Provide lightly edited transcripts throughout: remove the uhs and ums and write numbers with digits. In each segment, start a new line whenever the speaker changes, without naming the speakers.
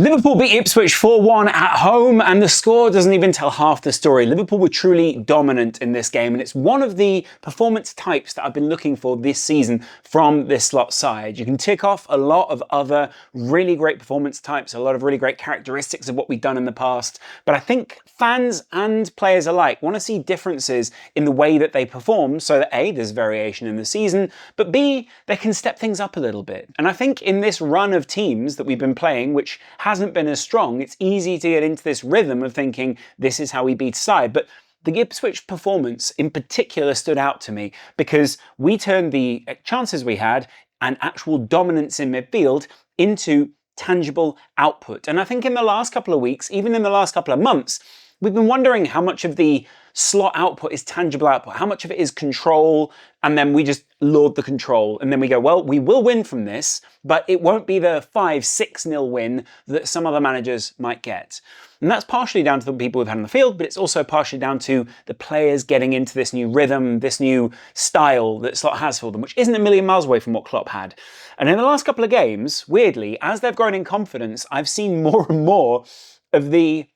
Liverpool beat Ipswich 4-1 at home, and the score doesn't even tell half the story. Liverpool were truly dominant in this game, and it's one of the performance types that I've been looking for this season from this slot side. You can tick off a lot of other really great performance types, a lot of really great characteristics of what we've done in the past, but I think fans and players alike want to see differences in the way that they perform so that A, there's variation in the season, but B, they can step things up a little bit. And I think in this run of teams that we've been playing, which hasn't been as strong, it's easy to get into this rhythm of thinking this is how we beat a side. But the Ipswich performance in particular stood out to me because we turned the chances we had and actual dominance in midfield into tangible output. And I think in the last couple of weeks, even in the last couple of months, we've been wondering how much of the slot output is tangible output, how much of it is control, and then we just lord the control. And then we go, well, we will win from this, but it won't be the 5-6-0 win that some other managers might get. And that's partially down to the people we've had on the field, but it's also partially down to the players getting into this new rhythm, this new style that Slot has for them, which isn't a million miles away from what Klopp had. And in the last couple of games, weirdly, as they've grown in confidence, I've seen more and more of the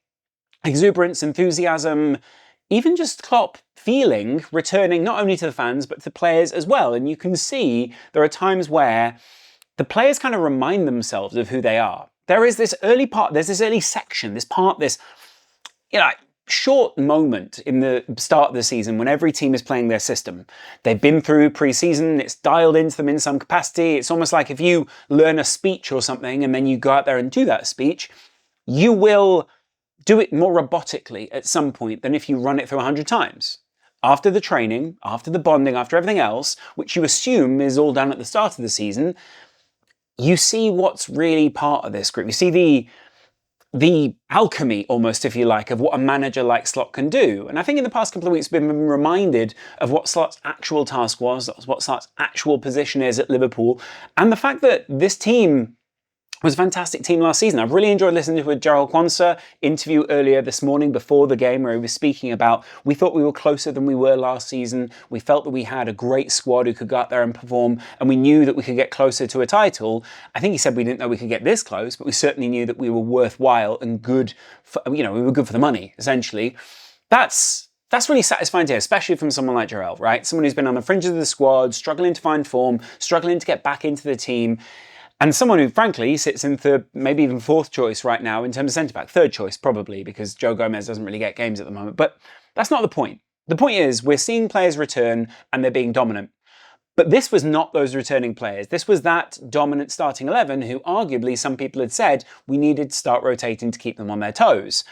exuberance, enthusiasm, even just Klopp feeling returning not only to the fans, but to players as well. And you can see there are times where the players kind of remind themselves of who they are. There is this early part, there's this early section, this short moment in the start of the season when every team is playing their system. They've been through pre-season, it's dialed into them in some capacity. It's almost like if you learn a speech or something and then you go out there and do that speech, you will do it more robotically at some point than if you run it through 100 times. After the training, after the bonding, after everything else, which you assume is all done at the start of the season, you see what's really part of this group. You see the alchemy, almost, if you like, of what a manager like Slot can do. And I think in the past couple of weeks, we've been reminded of what Slot's actual task was, what Slot's actual position is at Liverpool, and the fact that this team was a fantastic team last season. I've really enjoyed listening to a Gerald Quansah interview earlier this morning before the game where he was speaking about, we thought we were closer than we were last season. We felt that we had a great squad who could go out there and perform, and we knew that we could get closer to a title. I think he said we didn't know we could get this close, but we certainly knew that we were worthwhile and good for, we were good for the money, essentially. That's really satisfying to hear, especially from someone like Gerald, right? Someone who's been on the fringes of the squad, struggling to find form, struggling to get back into the team. And someone who, frankly, sits in third, maybe even fourth choice right now in terms of centre-back. Third choice, probably, because Joe Gomez doesn't really get games at the moment. But that's not the point. The point is, we're seeing players return and they're being dominant. But this was not those returning players. This was that dominant starting 11 who, arguably, some people had said we needed to start rotating to keep them on their toes.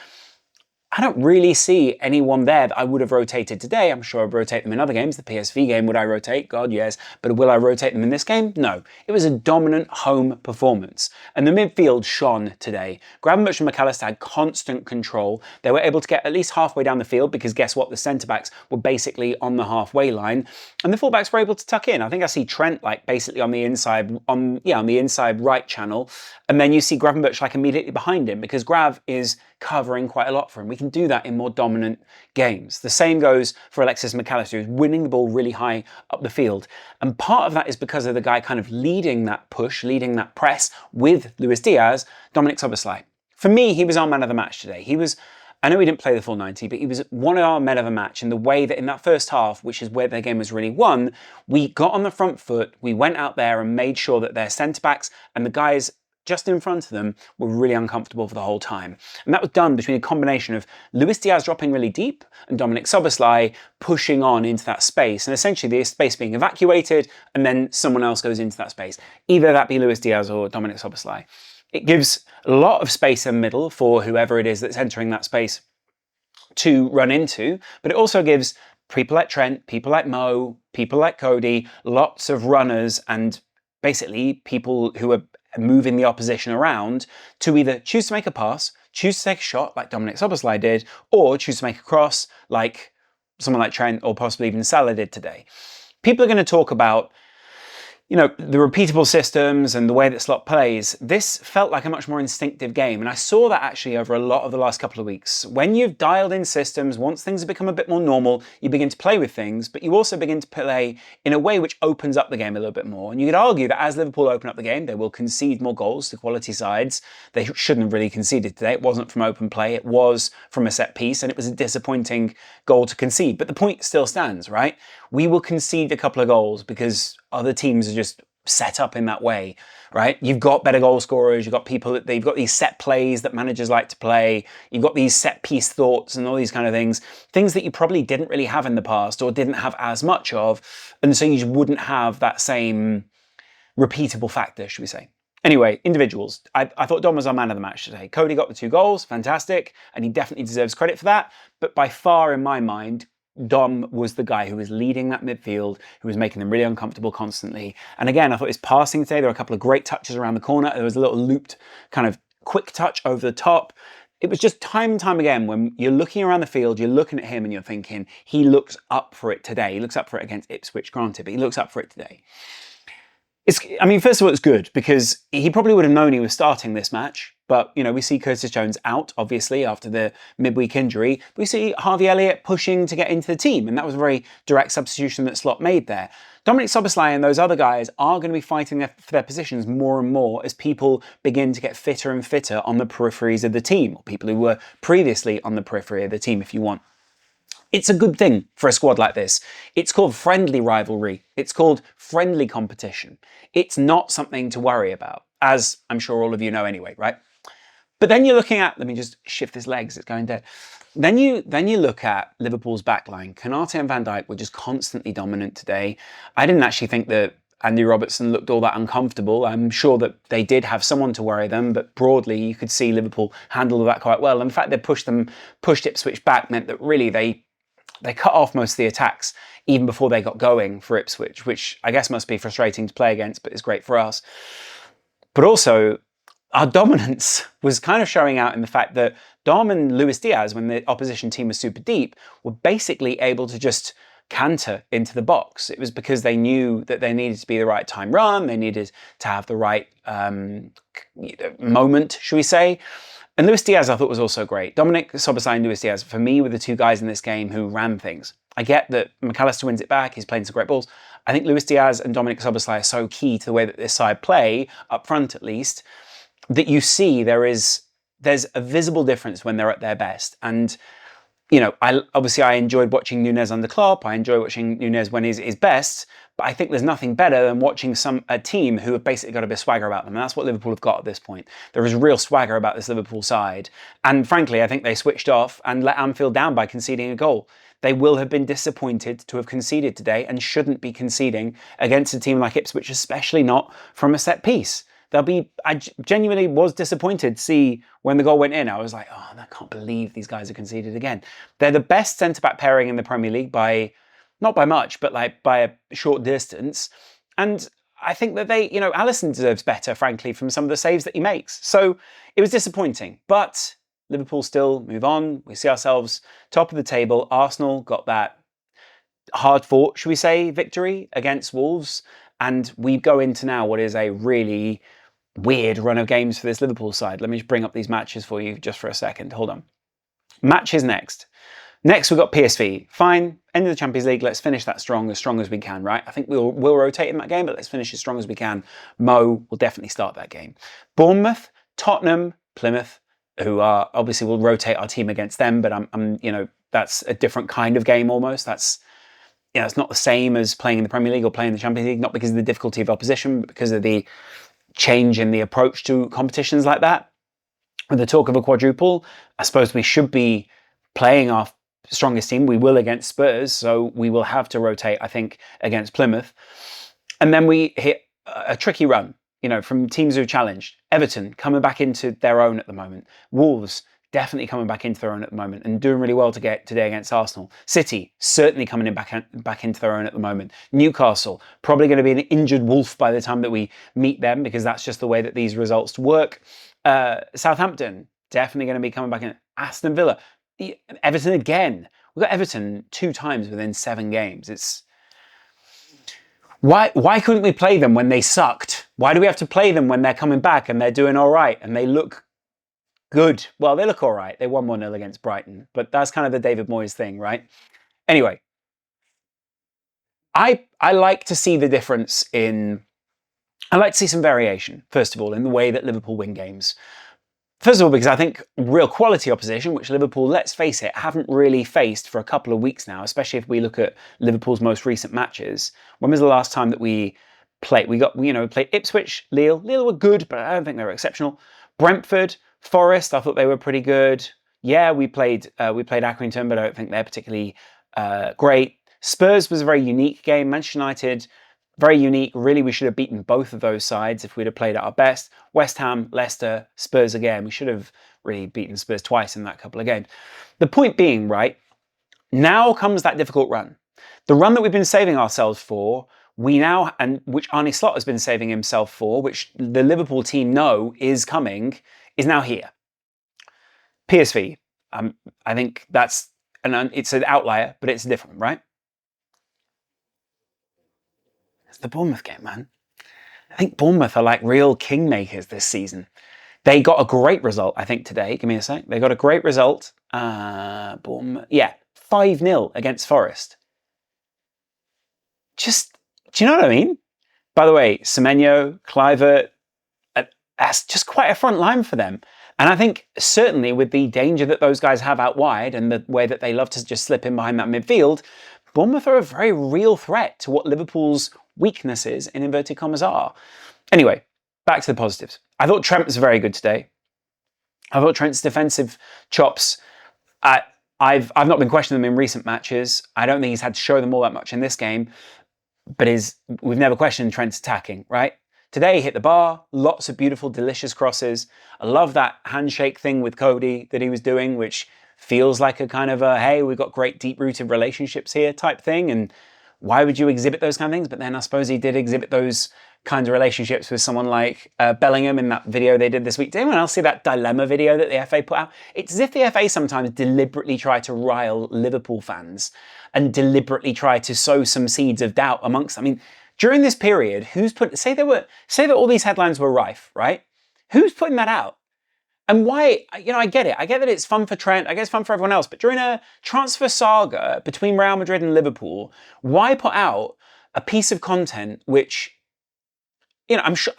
I don't really see anyone there that I would have rotated today. I'm sure I'd rotate them in other games. The PSV game, would I rotate? God, yes. But will I rotate them in this game? No. It was a dominant home performance. And the midfield shone today. Gravenberch and McAllister had constant control. They were able to get at least halfway down the field because guess what? The centre-backs were basically on the halfway line. And the full-backs were able to tuck in. I think I see Trent basically on the inside, on the inside right channel. And then you see Gravenberch immediately behind him because Grav is covering quite a lot for him. We can do that in more dominant games. The same goes for Alexis McAllister, who's winning the ball really high up the field. And part of that is because of the guy kind of leading that push, leading that press with Luis Diaz, Dominic Szoboszlai. For me, he was our man of the match today. I know he didn't play the full 90, but he was one of our men of the match in the way that in that first half, which is where the game was really won, we got on the front foot, we went out there and made sure that their centre-backs and the guys just in front of them were really uncomfortable for the whole time. And that was done between a combination of Luis Diaz dropping really deep and Dominic Szoboszlai pushing on into that space. And essentially the space being evacuated and then someone else goes into that space. Either that be Luis Diaz or Dominic Szoboszlai. It gives a lot of space in the middle for whoever it is that's entering that space to run into, but it also gives people like Trent, people like Mo, people like Cody, lots of runners and basically people who are moving the opposition around to either choose to make a pass, choose to take a shot like Dominic Szoboszlai did, or choose to make a cross like someone like Trent or possibly even Salah did today. People are going to talk about, you know, the repeatable systems and the way that Slot plays, this felt like a much more instinctive game. And I saw that actually over a lot of the last couple of weeks. When you've dialed in systems, once things have become a bit more normal, you begin to play with things, but you also begin to play in a way which opens up the game a little bit more. And you could argue that as Liverpool open up the game, they will concede more goals to quality sides. They shouldn't have really conceded today. It wasn't from open play, it was from a set piece, and it was a disappointing goal to concede. But the point still stands, right? We will concede a couple of goals because other teams are just set up in that way, right? You've got better goal scorers, you've got people that they've got these set plays that managers like to play, you've got these set piece thoughts and all these kind of things that you probably didn't really have in the past or didn't have as much of, and so you just wouldn't have that same repeatable factor, should we say. Anyway, individuals. I thought Dom was our man of the match today. Cody got the 2 goals, fantastic, and he definitely deserves credit for that, but by far in my mind, Dom was the guy who was leading that midfield, who was making them really uncomfortable constantly. And again, I thought his passing today, there were a couple of great touches around the corner. There was a little looped kind of quick touch over the top. It was just time and time again, when you're looking around the field, you're looking at him and you're thinking, he looks up for it today. He looks up for it against Ipswich, granted, but he looks up for it today. I mean, first of all, it's good because he probably would have known he was starting this match. But, you know, we see Curtis Jones out, obviously, after the midweek injury. We see Harvey Elliott pushing to get into the team, and that was a very direct substitution that Slot made there. Dominic Szoboszlai and those other guys are going to be fighting for their positions more and more as people begin to get fitter and fitter on the peripheries of the team, or people who were previously on the periphery of the team, if you want. It's a good thing for a squad like this. It's called friendly rivalry. It's called friendly competition. It's not something to worry about, as I'm sure all of you know anyway, right? But then you're looking at, let me just shift his legs, it's going dead. Then you look at Liverpool's backline. Konate and Van Dijk were just constantly dominant today. I didn't actually think that Andy Robertson looked all that uncomfortable. I'm sure that they did have someone to worry them, but broadly you could see Liverpool handle that quite well. And the fact they pushed Ipswich back meant that really they cut off most of the attacks even before they got going for Ipswich, which I guess must be frustrating to play against, but is great for us. But also, our dominance was kind of showing out in the fact that Dom and Luis Diaz, when the opposition team was super deep, were basically able to just canter into the box. It was because they knew that they needed to be the right time run, they needed to have the right moment, should we say. And Luis Diaz I thought was also great. Dominic Szoboszlai and Luis Diaz, for me, were the 2 guys in this game who ran things. I get that McAllister wins it back, he's playing some great balls. I think Luis Diaz and Dominic Szoboszlai are so key to the way that this side play, up front at least, that you see there's a visible difference when they're at their best. And, you know, I enjoyed watching Núñez under Klopp, I enjoy watching Núñez when he's his best, but I think there's nothing better than watching a team who have basically got a bit of swagger about them, and that's what Liverpool have got at this point. There is real swagger about this Liverpool side, and frankly, I think they switched off and let Anfield down by conceding a goal. They will have been disappointed to have conceded today and shouldn't be conceding against a team like Ipswich, especially not from a set piece. I genuinely was disappointed to see when the goal went in. I was like, oh, I can't believe these guys have conceded again. They're the best centre-back pairing in the Premier League not by much, but like by a short distance. And I think that Alisson deserves better, frankly, from some of the saves that he makes. So it was disappointing, but Liverpool still move on. We see ourselves top of the table. Arsenal got that hard-fought, should we say, victory against Wolves. And we go into now what is a really weird run of games for this Liverpool side. Let me just bring up these matches for you just for a second. Hold on. Matches next. Next, we've got PSV. Fine, end of the Champions League. Let's finish that strong as we can, right? I think we'll rotate in that game, but let's finish as strong as we can. Mo will definitely start that game. Bournemouth, Tottenham, Plymouth, who are obviously we'll rotate our team against them, but that's a different kind of game almost. It's not the same as playing in the Premier League or playing in the Champions League, not because of the difficulty of opposition, but because of the change in the approach to competitions like that. With the talk of a quadruple, I suppose we should be playing our strongest team. We will against Spurs, so we will have to rotate, I think, against Plymouth. And then we hit a tricky run, from teams who have challenged. Everton coming back into their own at the moment. Wolves definitely coming back into their own at the moment and doing really well today against Arsenal. City certainly coming back into their own at the moment. Newcastle probably going to be an injured wolf by the time that we meet them, because that's just the way that these results work. Southampton definitely going to be coming back in. Aston Villa, Everton again. We've got Everton 2 times within 7 games. Why couldn't we play them when they sucked? Why do we have to play them when they're coming back and they're doing all right and they look good? Well, they look all right. They won 1-0 against Brighton, but that's kind of the David Moyes thing, right? Anyway, I like to see the difference in... I like to see some variation, first of all, in the way that Liverpool win games. First of all, because I think real quality opposition, which Liverpool, let's face it, haven't really faced for a couple of weeks now, especially if we look at Liverpool's most recent matches. When was the last time that we played? We played Ipswich, Lille. Lille were good, but I don't think they were exceptional. Brentford, Forest, I thought they were pretty good. Yeah, we played Accrington, but I don't think they're particularly great. Spurs was a very unique game. Manchester United, very unique. Really, we should have beaten both of those sides if we'd have played at our best. West Ham, Leicester, Spurs again. We should have really beaten Spurs twice in that couple of games. The point being, right, now comes that difficult run. The run that we've been saving ourselves for, and which Arne Slot has been saving himself for, which the Liverpool team know is coming, is now here. PSV. I think it's an outlier, but it's different, right? It's the Bournemouth game, man. I think Bournemouth are like real kingmakers this season. They got a great result, I think, today. Give me a sec. They got a great result. Bournemouth, 5-0 against Forest. Do you know what I mean? By the way, Semenyo, Kluivert, that's just quite a front line for them. And I think certainly with the danger that those guys have out wide and the way that they love to just slip in behind that midfield, Bournemouth are a very real threat to what Liverpool's weaknesses, in inverted commas, are. Anyway, back to the positives. I thought Trent was very good today. I thought Trent's defensive chops, I've not been questioning them in recent matches. I don't think he's had to show them all that much in this game, but we've never questioned Trent's attacking, right? Today he hit the bar, lots of beautiful, delicious crosses. I love that handshake thing with Cody that he was doing, which feels like a kind of a, hey, we've got great deep-rooted relationships here type thing, and why would you exhibit those kind of things? But then I suppose he did exhibit those kinds of relationships with someone like Bellingham in that video they did this week. Did anyone else see that dilemma video that the FA put out? It's as if the FA sometimes deliberately try to rile Liverpool fans and deliberately try to sow some seeds of doubt amongst them. I mean, during this period, say that all these headlines were rife, right? Who's putting that out? And why, I get it. I get that it's fun for Trent. I guess it's fun for everyone else. But during a transfer saga between Real Madrid and Liverpool, why put out a piece of content which, I'm sure...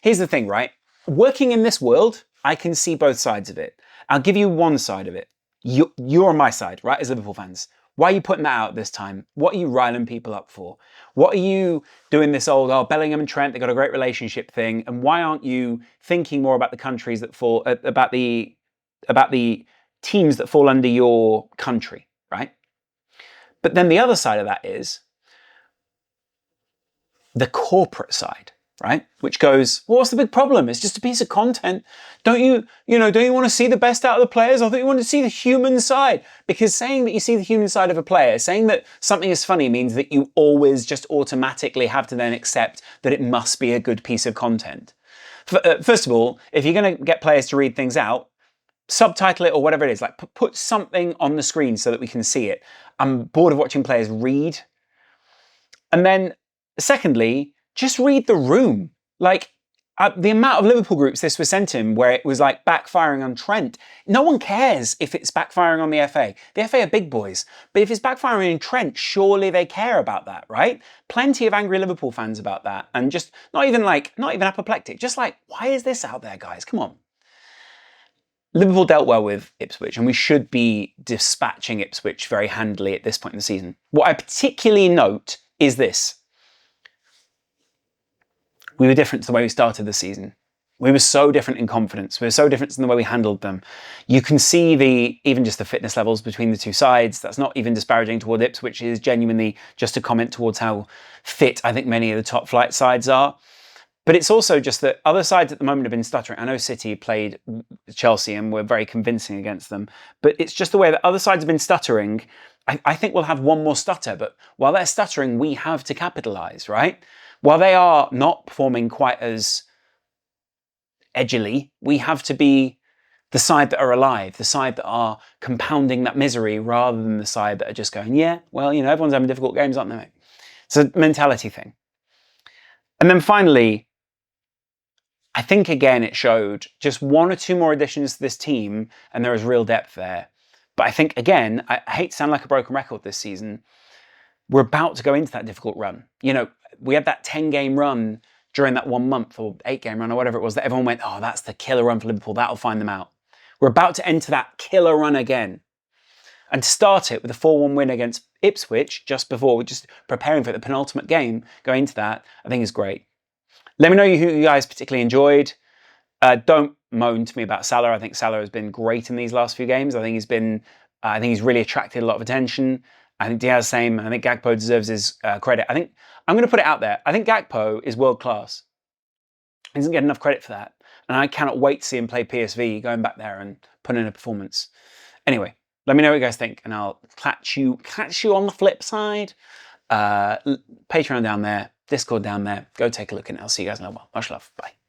Here's the thing, right? Working in this world, I can see both sides of it. I'll give you one side of it. You're on my side, right, as Liverpool fans. Why are you putting that out this time? What are you riling people up for? What are you doing this old, Bellingham and Trent, they got a great relationship thing, and why aren't you thinking more about the countries that fall, about the teams that fall under your country, right? But then the other side of that is the corporate side, right? Which goes, well, what's the big problem? It's just a piece of content. Don't you want to see the best out of the players? I thought you wanted to see the human side. Because saying that you see the human side of a player, saying that something is funny means that you always just automatically have to then accept that it must be a good piece of content. First of all, if you're going to get players to read things out, subtitle it or whatever it is, like put something on the screen so that we can see it. I'm bored of watching players read. And then secondly, just read the room. Like, the amount of Liverpool groups this was sent him where it was like backfiring on Trent. No one cares if it's backfiring on the FA. The FA are big boys. But if it's backfiring on Trent, surely they care about that, right? Plenty of angry Liverpool fans about that. And just not even apoplectic. Just like, why is this out there, guys? Come on. Liverpool dealt well with Ipswich, and we should be dispatching Ipswich very handily at this point in the season. What I particularly note is this. We were different to the way we started the season. We were so different in confidence. We were so different in the way we handled them. You can see even just the fitness levels between the two sides. That's not even disparaging toward Ipswich. It is genuinely just a comment towards how fit I think many of the top flight sides are. But it's also just that other sides at the moment have been stuttering. I know City played Chelsea and were very convincing against them. But it's just the way that other sides have been stuttering. I think we'll have one more stutter. But while they're stuttering, we have to capitalise, right? While they are not performing quite as edgily, we have to be the side that are alive, the side that are compounding that misery rather than the side that are just going, yeah, well, everyone's having difficult games, aren't they, mate? It's a mentality thing. And then finally, I think again it showed just 1 or 2 more additions to this team and there is real depth there. But I think again, I hate to sound like a broken record this season, we're about to go into that difficult run. You know, we had that 10-game run during that 1 month or 8-game run or whatever it was that everyone went, oh, that's the killer run for Liverpool, that'll find them out. We're about to enter that killer run again. And to start it with a 4-1 win against Ipswich just before, we're just preparing for the penultimate game, going into that, I think is great. Let me know who you guys particularly enjoyed. Don't moan to me about Salah. I think Salah has been great in these last few games. I think he's really attracted a lot of attention. I think Diaz same. I think Gakpo deserves his credit. I think I'm going to put it out there. I think Gakpo is world class. He doesn't get enough credit for that, and I cannot wait to see him play PSV, going back there and put in a performance. Anyway, let me know what you guys think, and I'll catch you on the flip side. Patreon down there, Discord down there. Go take a look, and I'll see you guys in a while. Much love. Bye.